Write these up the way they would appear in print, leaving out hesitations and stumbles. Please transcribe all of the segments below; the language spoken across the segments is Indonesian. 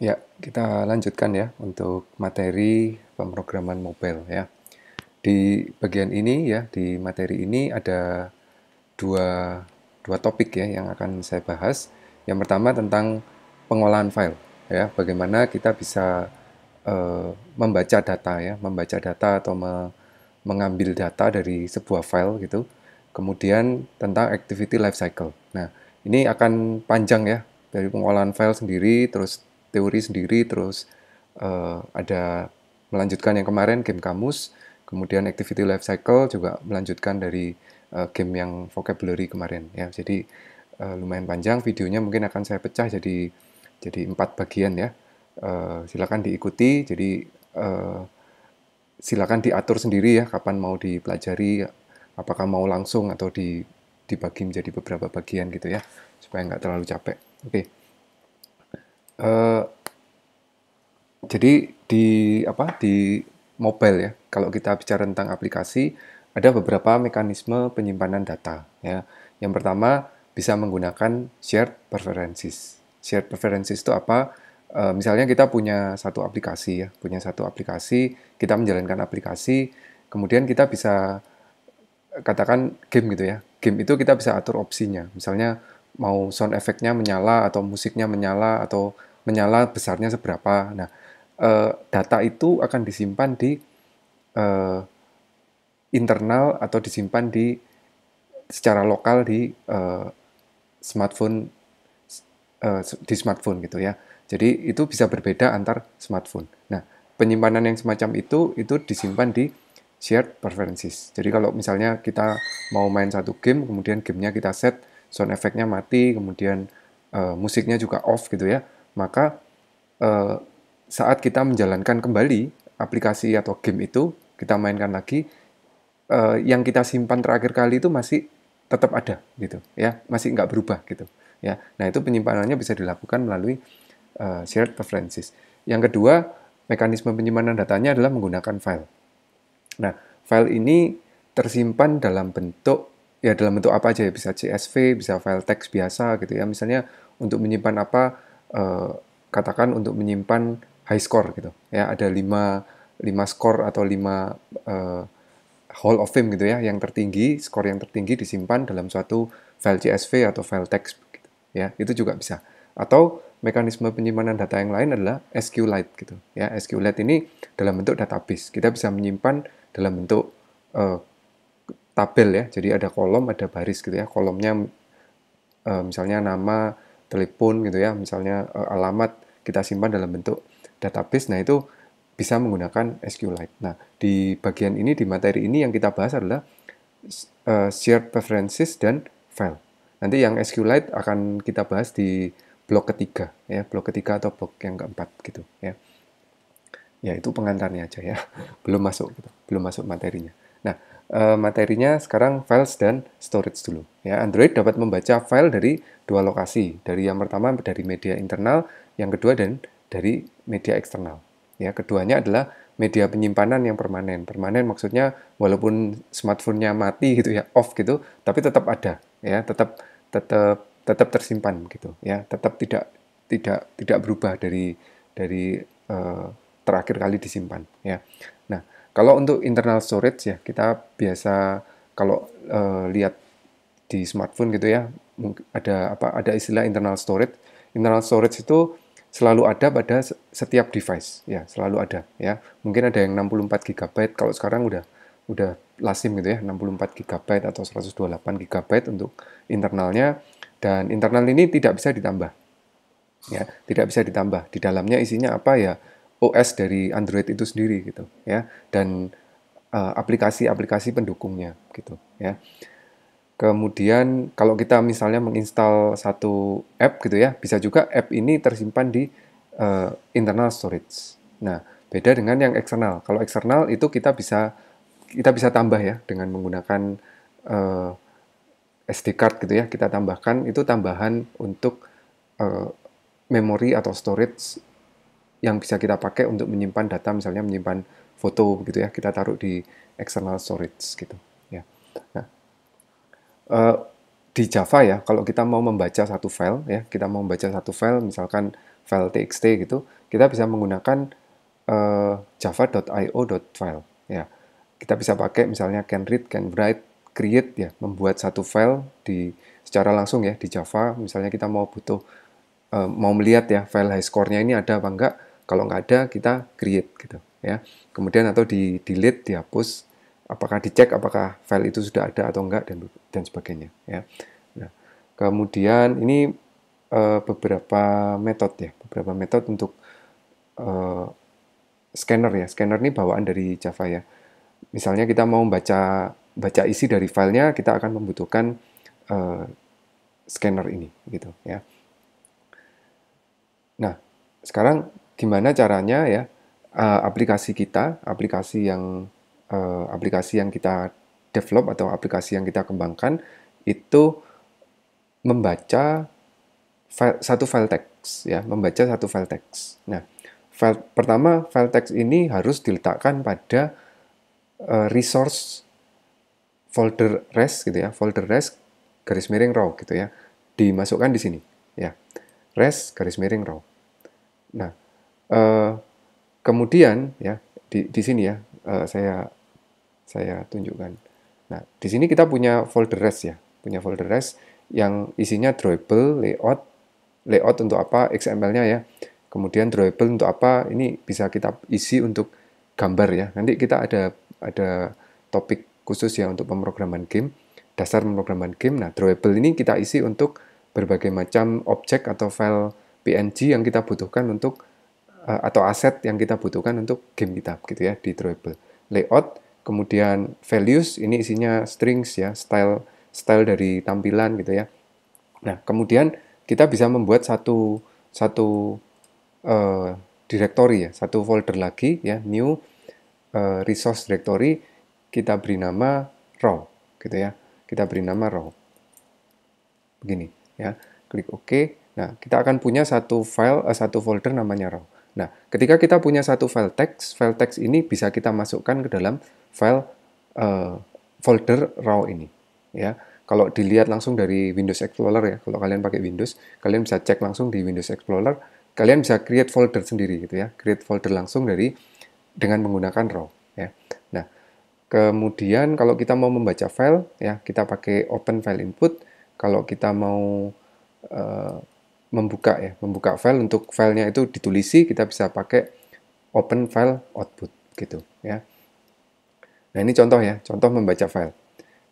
Ya, kita lanjutkan ya untuk materi pemrograman mobile ya. Di bagian ini ya, di materi ini ada dua, dua topik ya yang akan saya bahas. Yang pertama tentang pengolahan file ya, bagaimana kita bisa membaca data ya, membaca data atau mengambil data dari sebuah file gitu. Kemudian tentang activity life cycle. Nah, ini akan panjang ya, dari pengolahan file sendiri, terus teori sendiri, terus ada melanjutkan yang kemarin game kamus, kemudian activity life cycle juga melanjutkan dari game yang vocabulary kemarin ya. Jadi lumayan panjang videonya, mungkin akan saya pecah jadi 4 bagian ya. Silakan diikuti. Jadi silakan diatur sendiri ya kapan mau dipelajari, apakah mau langsung atau dibagi menjadi beberapa bagian gitu ya, supaya nggak terlalu capek. Oke. Jadi di mobile ya, kalau kita bicara tentang aplikasi, ada beberapa mekanisme penyimpanan data ya. Yang pertama bisa menggunakan shared preferences. Shared preferences itu apa? Misalnya kita punya satu aplikasi ya, kita menjalankan aplikasi, kemudian kita bisa katakan game gitu ya. Game itu kita bisa atur opsinya. Misalnya mau sound effect-nya menyala atau musiknya menyala atau menyala besarnya seberapa. Nah, data itu akan disimpan di eh, internal atau disimpan secara lokal smartphone di smartphone gitu ya. Jadi itu bisa berbeda antar smartphone. Nah, penyimpanan yang semacam itu disimpan di shared preferences. Jadi kalau misalnya kita mau main satu game, kemudian gamenya kita set sound effect-nya mati, kemudian musiknya juga off gitu ya, maka eh, saat kita menjalankan kembali aplikasi atau game itu, kita mainkan lagi, yang kita simpan terakhir kali itu masih tetap ada gitu ya, masih nggak berubah gitu ya. Nah, itu penyimpanannya bisa dilakukan melalui shared preferences. Yang kedua, mekanisme penyimpanan datanya adalah menggunakan file. Nah, file ini tersimpan dalam bentuk apa aja ya, bisa CSV, bisa file teks biasa gitu ya. Misalnya untuk menyimpan apa, eh, katakan untuk menyimpan high score gitu ya, ada 5 skor atau 5 eh, Hall of Fame gitu ya, yang tertinggi, skor yang tertinggi disimpan dalam suatu file CSV atau file teks gitu, ya, itu juga bisa. Atau mekanisme penyimpanan data yang lain adalah SQLite gitu ya. SQLite ini dalam bentuk database. Kita bisa menyimpan dalam bentuk uh, tabel ya. Jadi ada kolom, ada baris gitu ya. Kolomnya misalnya nama, telepon gitu ya, misalnya alamat kita simpan dalam bentuk database. Nah, itu bisa menggunakan SQLite. Nah, di bagian ini, di materi ini yang kita bahas adalah shared preferences dan file. Nanti yang SQLite akan kita bahas di blok ketiga ya, blok ketiga atau blok yang keempat gitu ya. Ya, itu pengantarnya aja ya. Belum masuk materinya. Nah, materinya sekarang files dan storage dulu. Ya, Android dapat membaca file dari dua lokasi. Dari yang pertama dari media internal, yang kedua dan dari media eksternal. Ya, keduanya adalah media penyimpanan yang permanen. Permanen maksudnya walaupun smartphone-nya mati gitu ya, off gitu, tapi tetap ada ya, tetap tetap tersimpan gitu ya, tetap tidak tidak berubah dari eh, terakhir kali disimpan ya. Nah, kalau untuk internal storage ya, kita biasa kalau lihat di smartphone gitu ya, ada apa, ada istilah internal storage. Internal storage itu selalu ada pada setiap device ya, selalu ada ya. Mungkin ada yang 64 GB, kalau sekarang udah lazim gitu ya, 64 GB atau 128 GB untuk internalnya, dan internal ini tidak bisa ditambah ya, tidak bisa ditambah. Di dalamnya isinya apa ya, OS dari Android itu sendiri gitu ya, dan aplikasi-aplikasi pendukungnya gitu ya. Kemudian kalau kita misalnya menginstal satu app gitu ya, bisa juga app ini tersimpan di internal storage. Nah, beda dengan yang eksternal. Kalau eksternal itu kita bisa tambah ya dengan menggunakan eh, SD card gitu ya. Kita tambahkan itu tambahan untuk eh, memori atau storage yang bisa kita pakai untuk menyimpan data, misalnya menyimpan foto gitu ya, kita taruh di external storage gitu ya. Nah, di Java ya, kalau kita mau membaca satu file ya, kita mau membaca satu file, misalkan file txt gitu, kita bisa menggunakan java.io.file ya. Kita bisa pakai misalnya can read, can write, create ya, membuat satu file secara langsung ya di Java. Misalnya kita mau mau melihat ya file high score-nya ini ada apa enggak. Kalau nggak ada, kita create gitu ya. Kemudian atau di delete, dihapus, apakah dicek apakah file itu sudah ada atau enggak dan sebagainya ya. Nah, kemudian ini beberapa metode untuk scanner ya. Scanner ini bawaan dari Java ya. Misalnya kita mau baca isi dari filenya, kita akan membutuhkan scanner ini gitu ya. Nah, sekarang gimana caranya ya aplikasi yang kita develop atau aplikasi yang kita kembangkan itu membaca satu file teks ya, membaca satu file teks. Nah, pertama file teks ini harus diletakkan pada resource folder res gitu ya, folder res garis miring raw gitu ya, dimasukkan di sini ya, res garis miring raw. Nah, kemudian ya di sini ya saya tunjukkan. Nah, di sini kita punya folder res ya, punya folder res yang isinya drawable, layout untuk apa, XML-nya ya. Kemudian drawable untuk apa, ini bisa kita isi untuk gambar ya. Nanti kita ada topik khusus ya untuk pemrograman game, dasar pemrograman game. Nah, drawable ini kita isi untuk berbagai macam objek atau file PNG yang kita butuhkan untuk atau aset yang kita butuhkan untuk game kita gitu ya di drawable. Layout, kemudian values, ini isinya strings ya, style dari tampilan gitu ya. Nah, kemudian kita bisa membuat satu directory ya, satu folder lagi ya, new resource directory, kita beri nama raw gitu ya. Kita beri nama raw. Begini ya. Klik OK. Nah, kita akan punya satu folder namanya raw. Nah, ketika kita punya satu file teks ini bisa kita masukkan ke dalam file folder raw ini ya. Kalau dilihat langsung dari Windows Explorer ya, kalau kalian pakai Windows, kalian bisa cek langsung di Windows Explorer, kalian bisa create folder sendiri gitu ya, create folder langsung dengan menggunakan raw ya. Nah, kemudian kalau kita mau membaca file ya, kita pakai open file input. Kalau kita mau membuka file, untuk filenya itu ditulisi, kita bisa pakai open file output gitu ya. Nah, ini contoh ya, contoh membaca file.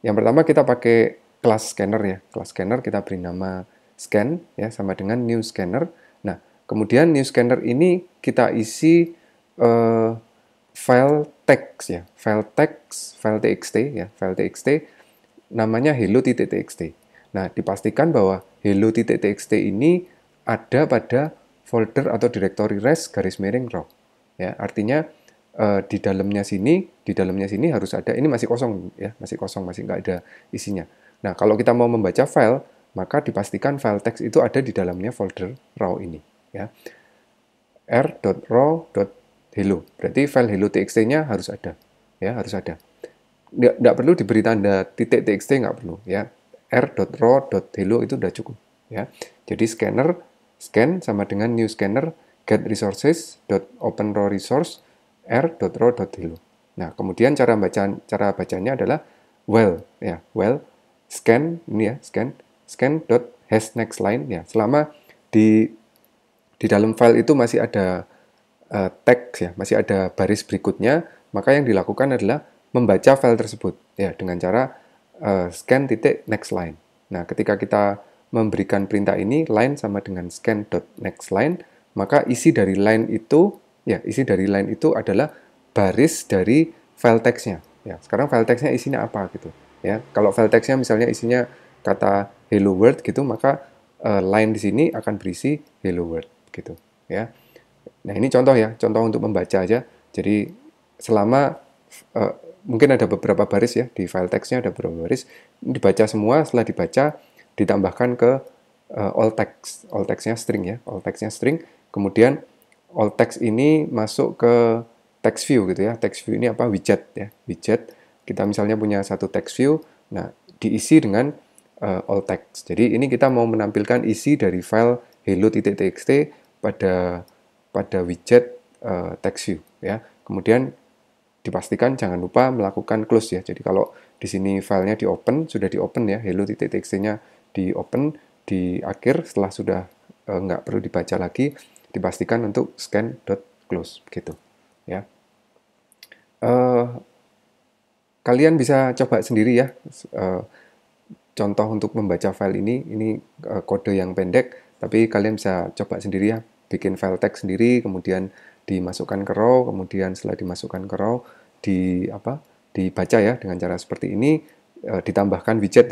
Yang pertama kita pakai kelas scanner ya. Kelas scanner kita beri nama scan ya, sama dengan new scanner. Nah, kemudian new scanner ini kita isi file text ya, file txt ya, file txt namanya hello.txt. Nah, dipastikan bahwa hello.txt ini ada pada folder atau directory res garis miring raw. Ya, artinya di dalamnya sini harus ada, ini masih kosong ya, masih nggak ada isinya. Nah, kalau kita mau membaca file, maka dipastikan file teks itu ada di dalamnya folder raw ini ya. r.raw.hello. Berarti file hello.txt-nya harus ada ya, harus ada. Nggak perlu diberi tanda titik .txt, nggak perlu ya. r.raw.hello itu udah cukup ya. Jadi scan sama dengan new scanner get resources open raw resource r.raw.hello. Nah, kemudian cara bacanya adalah while ya, while scan ini ya, scan.hasNextLine ya. Selama di dalam file itu masih ada teks ya, masih ada baris berikutnya, maka yang dilakukan adalah membaca file tersebut ya dengan cara scan.nextLine. Nah, ketika kita memberikan perintah ini line sama dengan scan.nextLine, maka isi dari line itu adalah baris dari file teksnya. Ya, sekarang file teksnya isinya apa gitu ya. Kalau file teksnya misalnya isinya kata hello world gitu, maka line di sini akan berisi hello world gitu ya. Nah, ini contoh ya, contoh untuk membaca aja. Jadi selama mungkin ada beberapa baris ya, di file teksnya ada beberapa baris, dibaca semua. Setelah dibaca ditambahkan ke all text-nya string ya, all text-nya string. Kemudian all text ini masuk ke text view gitu ya. Text view ini apa? Widget ya, widget. Kita misalnya punya satu text view, nah diisi dengan all text. Jadi ini kita mau menampilkan isi dari file hello.txt pada widget text view ya. Kemudian dipastikan jangan lupa melakukan close ya. Jadi kalau di sini filenya sudah di open ya, hello.txt-nya di open di akhir setelah sudah nggak perlu dibaca lagi, dipastikan untuk scan.close begitu ya. Kalian bisa coba sendiri ya. Contoh untuk membaca file ini kode yang pendek, tapi kalian bisa coba sendiri ya, bikin file text sendiri, kemudian dimasukkan ke raw, kemudian setelah dimasukkan ke raw, dibaca ya dengan cara seperti ini, ditambahkan widget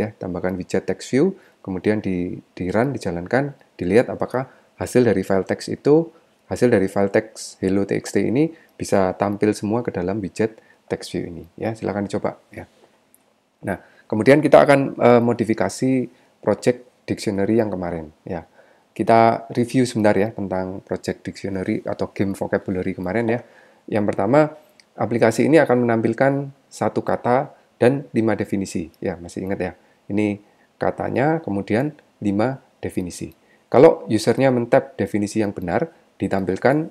text view, kemudian di run, dijalankan, dilihat apakah hasil dari file text hello.txt ini bisa tampil semua ke dalam widget text view ini ya. Silakan dicoba ya. Nah, kemudian kita akan modifikasi project dictionary yang kemarin ya. Kita review sebentar ya tentang project dictionary atau game vocabulary kemarin ya. Yang pertama, aplikasi ini akan menampilkan 1 kata dan 5 definisi. Ya, masih ingat ya. Ini katanya, kemudian 5 definisi. Kalau usernya men-tap definisi yang benar, ditampilkan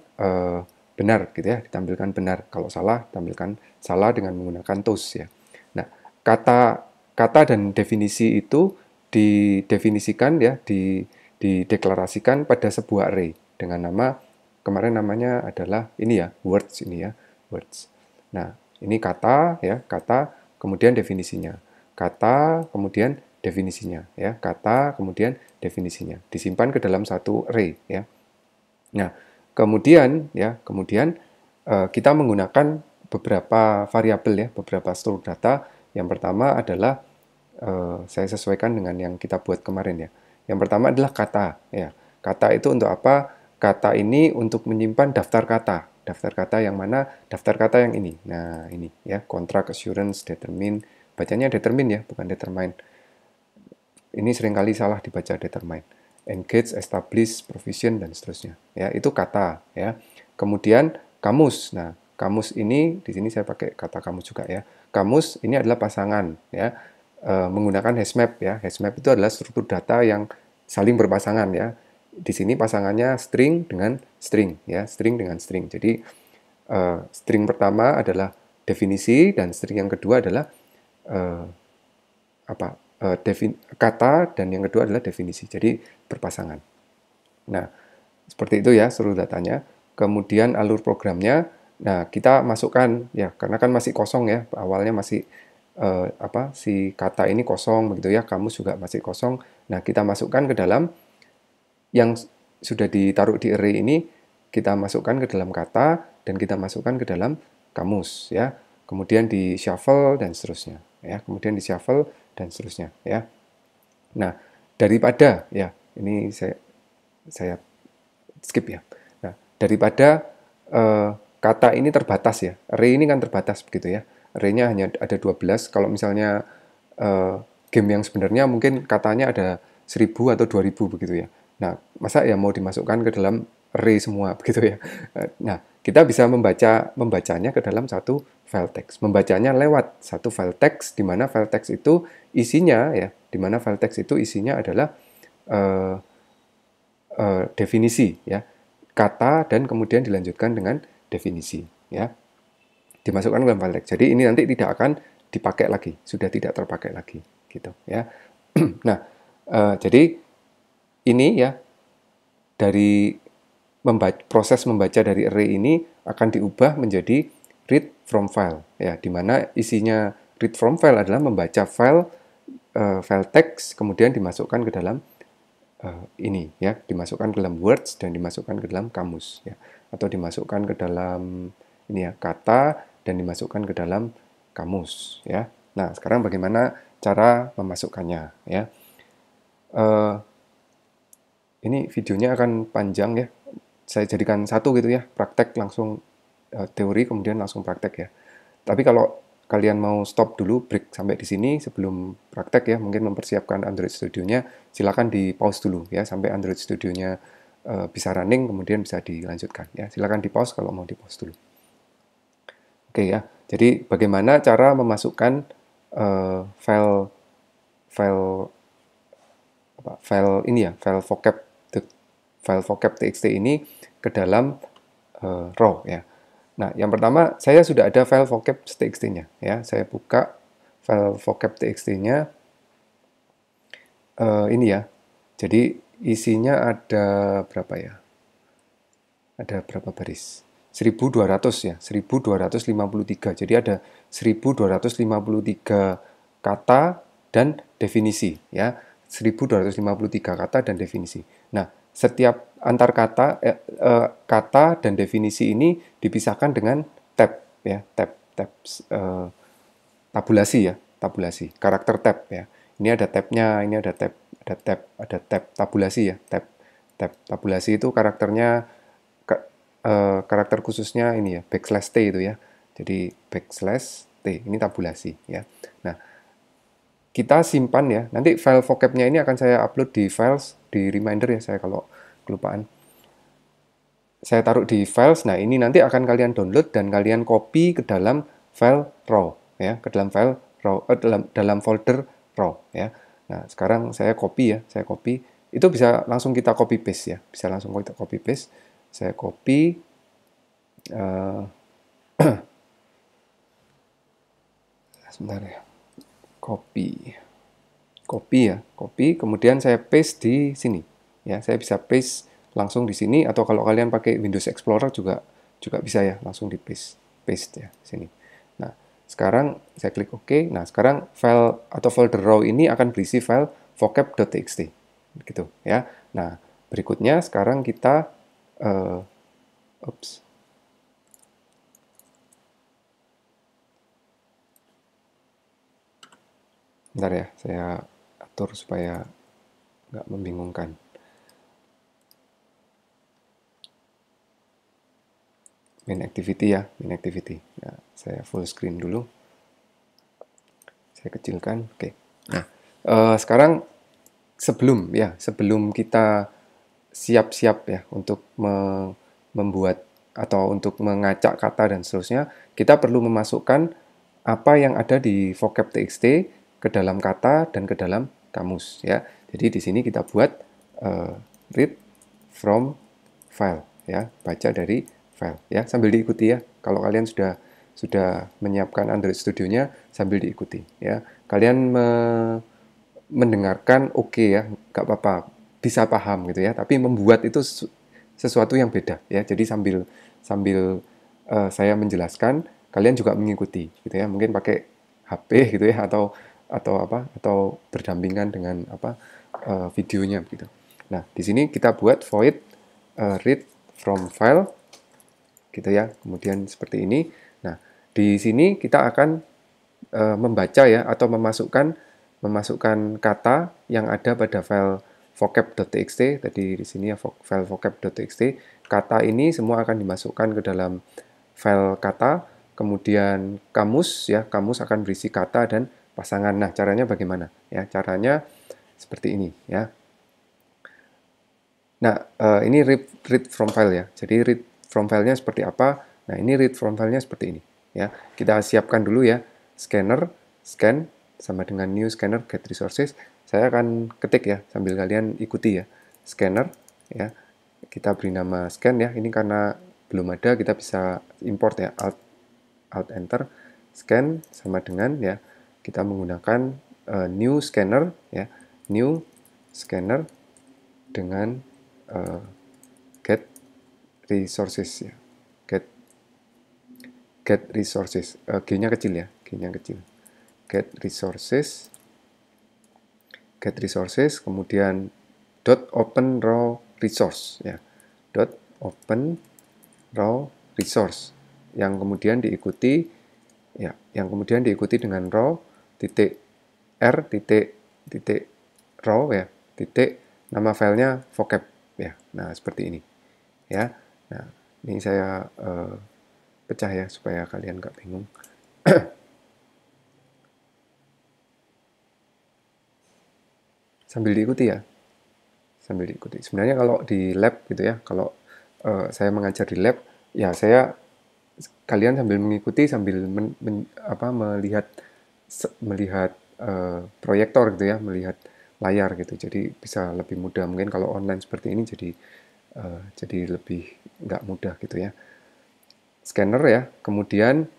benar gitu ya, ditampilkan benar. Kalau salah, tampilkan salah dengan menggunakan toast ya. Nah, kata dan definisi itu didefinisikan ya, dideklarasikan pada sebuah array dengan nama, kemarin namanya adalah ini ya, words ini ya, words. Nah, ini kata ya, kata kemudian definisinya. Kata kemudian definisinya ya, kata kemudian definisinya. Disimpan ke dalam satu array ya. Nah, kemudian kita menggunakan beberapa variabel ya, beberapa struktur data. Yang pertama adalah saya sesuaikan dengan yang kita buat kemarin ya. Yang pertama adalah kata ya. Kata itu untuk apa? Kata ini untuk menyimpan daftar kata. Daftar kata yang mana? Daftar kata yang ini. Nah, ini ya, contract, assurance, determine. Bacanya determine ya, bukan determine. Ini seringkali salah dibaca determine. Engage, establish, provision, dan seterusnya. Ya, itu kata ya. Kemudian kamus. Nah, kamus ini di sini saya pakai kata kamus juga ya. Kamus ini adalah pasangan ya. Menggunakan hashmap ya. Hashmap itu adalah struktur data yang saling berpasangan ya. Di sini pasangannya string dengan string ya, string dengan string. Jadi string pertama adalah definisi dan string yang kedua adalah kata dan yang kedua adalah definisi. Jadi berpasangan. Nah, seperti itu ya seluruh datanya. Kemudian alur programnya, nah kita masukkan ya, karena kan masih kosong ya, awalnya masih si kata ini kosong begitu ya, kamus juga masih kosong. Nah, kita masukkan ke dalam yang sudah ditaruh di array ini, kita masukkan ke dalam kata dan kita masukkan ke dalam kamus ya. Kemudian di shuffle dan seterusnya ya. Kemudian di shuffle dan seterusnya ya. Nah, daripada ya, ini saya skip ya. Nah, daripada kata ini terbatas ya. Array ini kan terbatas begitu ya. Array-nya hanya ada 12. Kalau misalnya game yang sebenarnya mungkin katanya ada 1000 atau 2000 begitu ya. Nah, masa ya mau dimasukkan ke dalam array semua begitu ya. Nah, kita bisa membacanya ke dalam satu file text. Membacanya lewat satu file text di mana file text itu isinya ya, di mana file text itu isinya adalah definisi ya. Kata dan kemudian dilanjutkan dengan definisi ya. Dimasukkan ke dalam file text. Jadi ini nanti tidak akan dipakai lagi, sudah tidak terpakai lagi gitu ya. Nah, jadi ini ya dari proses membaca dari array ini akan diubah menjadi read from file ya, di mana isinya read from file adalah membaca file text kemudian dimasukkan ke dalam ini ya, dimasukkan ke dalam words dan dimasukkan ke dalam kamus ya, atau dimasukkan ke dalam ini ya, kata dan dimasukkan ke dalam kamus ya. Nah, sekarang bagaimana cara memasukkannya ya. Ini videonya akan panjang ya. Saya jadikan satu gitu ya, praktek langsung teori kemudian langsung praktek ya. Tapi kalau kalian mau stop dulu, break sampai di sini sebelum praktek ya, mungkin mempersiapkan Android Studio-nya, silakan di pause dulu ya sampai Android Studio-nya bisa running, kemudian bisa dilanjutkan ya. Silakan di pause kalau mau di pause dulu. Oke ya. Jadi bagaimana cara memasukkan file ini ya, file vocab file vocab txt ini ke dalam raw ya. Nah, yang pertama saya sudah ada file vocab txt-nya ya. Saya buka file vocab txt-nya ini ya. Jadi isinya ada berapa ya? Ada berapa baris? 1200 ya, 1253. Jadi ada 1253 kata dan definisi ya. 1253 kata dan definisi. Nah, setiap antar kata kata dan definisi ini dipisahkan dengan tab ya, tab tabulasi ya, tabulasi, karakter tab ya. Ini ada tabnya, ini ada tab tabulasi ya, tab tabulasi itu karakternya karakter khususnya ini ya, backslash T itu ya. Jadi backslash T, ini tabulasi ya. Nah, kita simpan ya. Nanti file vocabnya ini akan saya upload di files, di reminder ya, saya kalau kelupaan. Saya taruh di files, nah ini nanti akan kalian download dan kalian copy ke dalam file raw ya, ke dalam file raw, dalam folder raw ya. Nah, sekarang saya copy ya, saya copy. Itu bisa langsung kita copy paste ya, bisa langsung kita copy paste. Saya copy sebentar ya, copy ya, copy, kemudian saya paste di sini ya. Saya bisa paste langsung di sini, atau kalau kalian pakai Windows Explorer juga bisa ya, langsung di paste ya sini. Nah, sekarang saya klik OK. Nah, sekarang file atau folder raw ini akan berisi file vocab.txt gitu ya. Nah, berikutnya sekarang kita bentar ya, saya atur supaya nggak membingungkan. Main activity ya, main activity. Nah, saya full screen dulu. Saya kecilkan. Oke. Nah, sekarang sebelum kita siap-siap ya untuk membuat atau untuk mengacak kata dan seterusnya, kita perlu memasukkan apa yang ada di vocab txt ke dalam kata dan ke dalam kamus ya. Jadi di sini kita buat read from file ya, baca dari file ya, sambil diikuti ya. Kalau kalian sudah menyiapkan Android Studio-nya, sambil diikuti ya. Kalian mendengarkan oke ya, nggak apa-apa, bisa paham gitu ya. Tapi membuat itu sesuatu yang beda ya. Jadi sambil saya menjelaskan, kalian juga mengikuti gitu ya. Mungkin pakai HP gitu ya, atau berdampingan dengan videonya gitu. Nah, di sini kita buat void read from file gitu ya. Kemudian seperti ini. Nah, di sini kita akan membaca ya, atau memasukkan kata yang ada pada file vocab.txt. Tadi di sini ya, file vocab.txt. Kata ini semua akan dimasukkan ke dalam file kata. Kemudian kamus ya, kamus akan berisi kata dan pasangan. Nah, caranya bagaimana? Ya, caranya seperti ini ya. Nah, ini read from file ya. Jadi read from file-nya seperti apa? Nah, ini read from file-nya seperti ini ya. Kita siapkan dulu ya. Scanner, scan sama dengan new scanner get resources. Saya akan ketik ya sambil kalian ikuti ya. Scanner ya. Kita beri nama scan ya. Ini karena belum ada, kita bisa import ya. Alt enter. Scan sama dengan ya. Kita menggunakan new scanner ya. New scanner dengan get resources ya, get resources, G-nya kecil ya, G-nya kecil, get resources, kemudian dot open raw resource ya, dot open raw resource, yang kemudian diikuti dengan raw titik r titik raw ya, titik nama filenya vocab ya. Nah, seperti ini ya. Nah, ini saya pecah ya supaya kalian nggak bingung. Sambil diikuti ya, sambil diikuti. Sebenarnya kalau di lab gitu ya, kalau saya mengajar di lab ya, kalian sambil mengikuti, sambil melihat proyektor gitu ya, melihat layar gitu. Jadi bisa lebih mudah. Mungkin kalau online seperti ini jadi jadi lebih nggak mudah gitu ya. Scanner ya, kemudian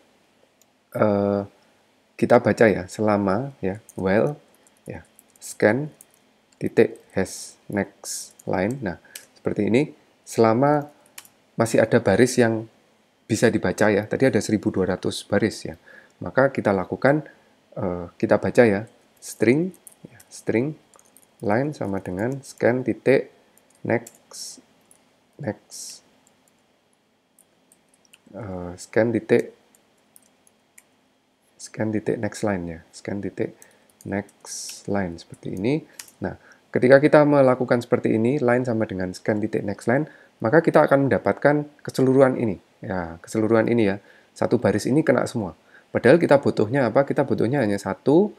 kita baca ya selama ya while ya scan titik hash next line. Nah, seperti ini selama masih ada baris yang bisa dibaca ya. Tadi ada 1200 baris ya. Maka kita lakukan kita baca ya string line sama dengan scan titik next scan titik next line ya, scan titik next line seperti ini. Nah, ketika kita melakukan seperti ini, line sama dengan scan titik next line, maka kita akan mendapatkan keseluruhan ini. Ya, keseluruhan ini ya. Satu baris ini kena semua. Padahal kita butuhnya apa? Kita butuhnya hanya satu,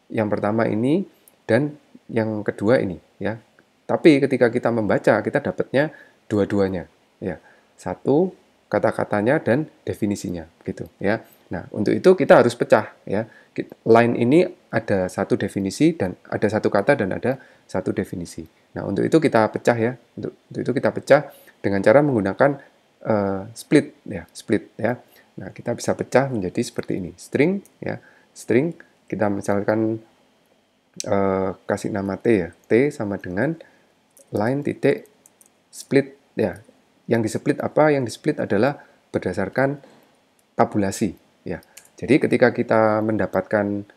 yang pertama ini, dan yang kedua ini. Ya. Tapi ketika kita membaca, kita dapatnya dua-duanya. Ya. Satu, kata-katanya, dan definisinya. Gitu, ya. Nah, untuk itu kita harus pecah. Ya. Line ini ada satu definisi, dan ada satu kata, dan ada satu definisi. Nah, untuk itu kita pecah ya. Untuk itu kita pecah dengan cara menggunakan split ya. Nah, kita bisa pecah menjadi seperti ini. String ya. String kita misalkan kasih nama T ya. T sama dengan line titik split ya. Yang di-split apa? Yang di-split adalah berdasarkan tabulasi ya. Jadi ketika kita mendapatkan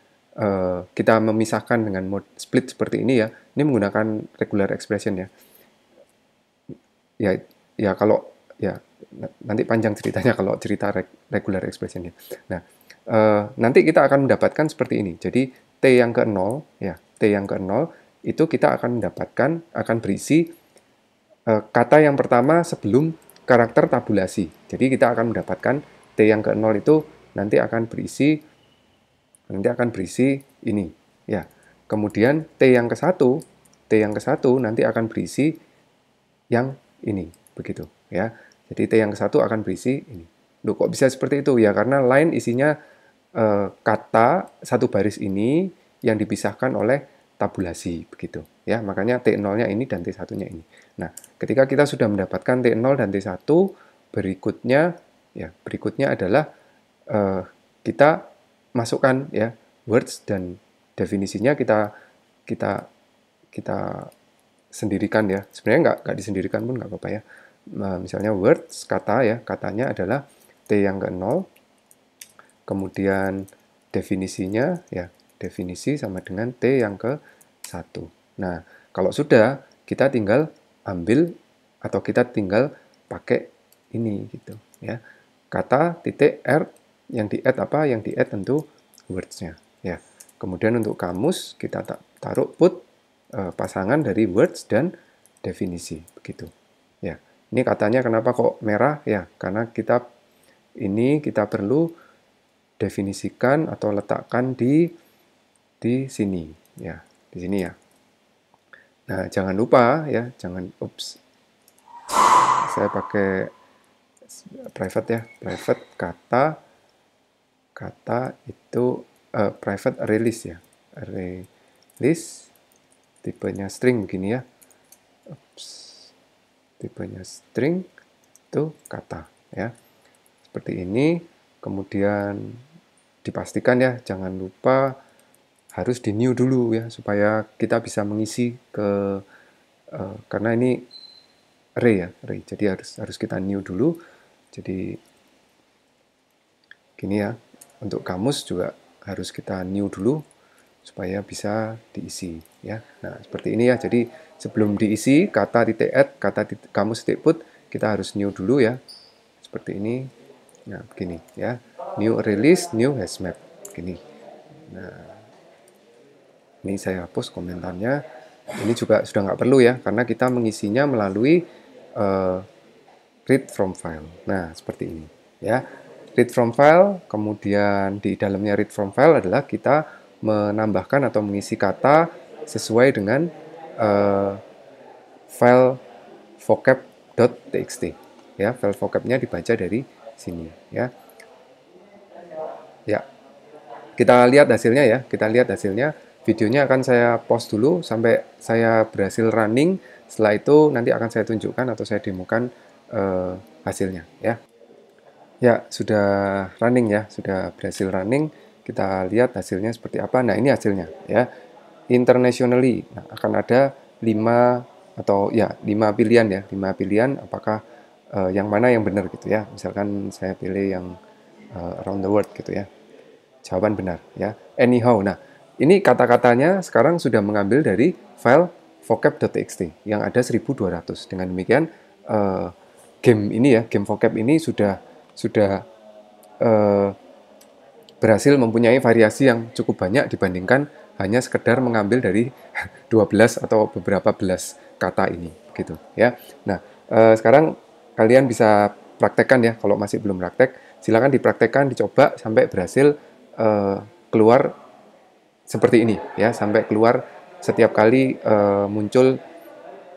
kita memisahkan dengan mode split seperti ini ya. Ini menggunakan regular expression ya. Ya kalau ya nanti panjang ceritanya kalau cerita regular expression ya. Nah, nanti kita akan mendapatkan seperti ini. Jadi T yang ke-0 ya, T yang ke-0 itu kita akan mendapatkan akan berisi kata yang pertama sebelum karakter tabulasi. Jadi kita akan mendapatkan T yang ke-0 itu nanti akan berisi ini ya. Kemudian T yang ke-1 nanti akan berisi yang ini begitu ya. Jadi T yang ke-1 akan berisi ini. Loh, kok bisa seperti itu? Ya karena line isinya kata satu baris ini yang dipisahkan oleh tabulasi begitu ya. Makanya T0-nya ini dan T1-nya ini. Nah, ketika kita sudah mendapatkan T0 dan T1, berikutnya adalah kita masukkan ya words dan definisinya kita sendirikan ya. Sebenarnya nggak disendirikan pun nggak apa-apa ya. Nah, misalnya words, kata ya, katanya adalah T yang ke-0, kemudian definisinya ya, definisi sama dengan T yang ke-1. Nah, kalau sudah, kita tinggal ambil atau kita tinggal pakai ini gitu ya. Kata titik R yang di-add apa? Yang di-add tentu words-nya ya. Kemudian untuk kamus kita taruh put pasangan dari words dan definisi begitu ya. Ini katanya kenapa kok merah ya, karena kita perlu definisikan atau letakkan di sini ya, di sini ya. Nah, jangan lupa ya, saya pakai private ya, private kata itu private release ya, release tipenya string begini ya. Tipenya string itu kata ya. Seperti ini. Kemudian dipastikan ya, jangan lupa harus di new dulu ya supaya kita bisa mengisi ke karena ini array ya, array. Jadi harus kita new dulu. Jadi gini ya. Untuk kamus juga harus kita new dulu supaya bisa diisi ya. Nah, seperti ini ya. Jadi sebelum diisi kata titik add, kata titik kamus titik put, kita harus new dulu ya. Seperti ini. Nah, begini ya. New release, new hash map. Begini. Nah, ini saya hapus komentarnya. Ini juga sudah nggak perlu ya, karena kita mengisinya melalui read from file. Nah, seperti ini ya. Read from file, kemudian di dalamnya read from file adalah kita menambahkan atau mengisi kata sesuai dengan file vocab.txt ya. File vocabnya dibaca dari sini ya. Ya, kita lihat hasilnya ya. Kita lihat hasilnya. Videonya akan saya post dulu sampai saya berhasil running Setelah itu nanti akan saya tunjukkan atau saya demokan hasilnya ya. Ya, sudah running ya, sudah berhasil running. Kita lihat hasilnya seperti apa. Nah, ini hasilnya ya. Internationally, nah, akan ada 5 atau ya 5 pilihan ya, 5 pilihan apakah yang mana yang benar gitu ya. Misalkan saya pilih yang around the world gitu ya. Jawaban benar ya. Anyhow. Nah, ini kata-katanya sekarang sudah mengambil dari file vocab.txt yang ada 1200. Dengan demikian game ini ya, game vocab ini sudah berhasil mempunyai variasi yang cukup banyak dibandingkan hanya sekedar mengambil dari 12 atau beberapa belas kata ini gitu ya. Nah, sekarang kalian bisa praktekkan ya. Kalau masih belum praktek, silakan dipraktekkan, dicoba sampai berhasil keluar seperti ini ya, sampai keluar setiap kali muncul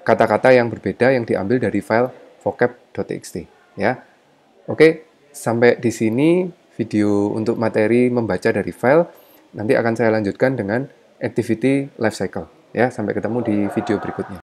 kata-kata yang berbeda yang diambil dari file vocab.txt ya. Oke, sampai di sini video untuk materi membaca dari file. Nanti akan saya lanjutkan dengan activity life cycle ya. Sampai ketemu di video berikutnya.